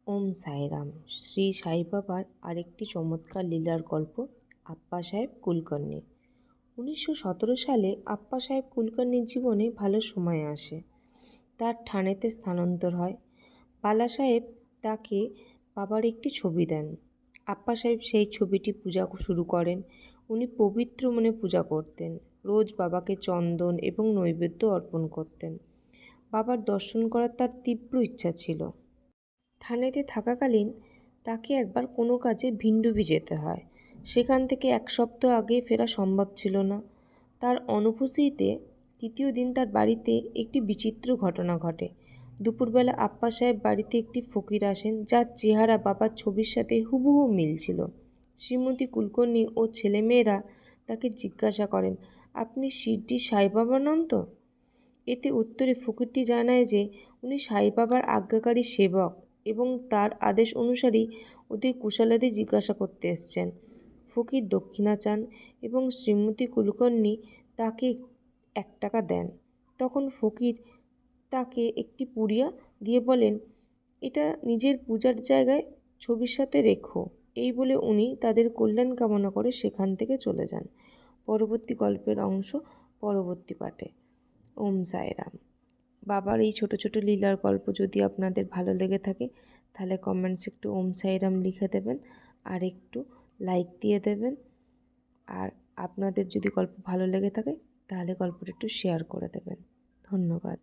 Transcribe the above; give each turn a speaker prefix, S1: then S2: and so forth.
S1: ওম সাইরাম। শ্রী সাই বাবার আরেকটি চমৎকার লীলার গল্প আপ্পা সাহেব কুলকার্নি। 1917 সালে আপ্পা সাহেব কুলকার্নির জীবনে ভালো সময় আসে। তার ঠাণেতে স্থানান্তর হয়। বালা সাহেব তাকে বাবার একটি ছবি দেন। আপ্পা সাহেব সেই ছবিটি পূজা শুরু করেন। উনি পবিত্র মনে পূজা করতেন। রোজ বাবাকে চন্দন এবং নৈবেদ্য অর্পণ করতেন। বাবার দর্শন করার তার তীব্র ইচ্ছা ছিল। ঠাণেতে থাকাকালীন তাকে একবার কোনো কাজে ভিন্ডুভি যেতে হয়। সেখান থেকে 1 সপ্তাহ আগে ফেরা সম্ভব ছিল না। তার অনুপস্থিতিতে তৃতীয় দিন তার বাড়িতে একটি বিচিত্র ঘটনা ঘটে। দুপুরবেলা আপ্পা সাহেব বাড়িতে একটি ফকির আসেন, যার চেহারা বাবার ছবির সাথে হুবহু মিল ছিল। শ্রীমতী কুলকর্ণী ও ছেলেমেয়েরা তাকে জিজ্ঞাসা করেন, আপনি শিরডি সাই বাবা নন তো? এতে উত্তরে ফকিরটি জানায় যে উনি সাই বাবার আজ্ঞাকারী সেবক এবং তার আদেশ অনুসারেই ওদের কুশলাদি জিজ্ঞাসা করতে এসেছেন। ফকির দক্ষিণা চান এবং শ্রীমতী কুলকর্ণী তাকে 1 টাকা দেন। তখন ফকির তাকে একটি পুড়িয়া দিয়ে বলেন, এটা নিজের পূজার জায়গায় ছবির সাথে রেখো। এই বলে উনি তাদের কল্যাণ কামনা করে সেখান থেকে চলে যান। পরবর্তী গল্পের অংশ পরবর্তী পাঠে। ওম সাইরাম। বাবার এই ছোট ছোট লীলার গল্প যদি আপনাদের ভালো লেগে থাকে তাহলে কমেন্টসে একটু ওম সাইরাম লিখে দেবেন আর একটু লাইক দিয়ে দেবেন। আর আপনাদের যদি গল্প ভালো লেগে থাকে তাহলে গল্পটা একটু শেয়ার করে দেবেন। ধন্যবাদ।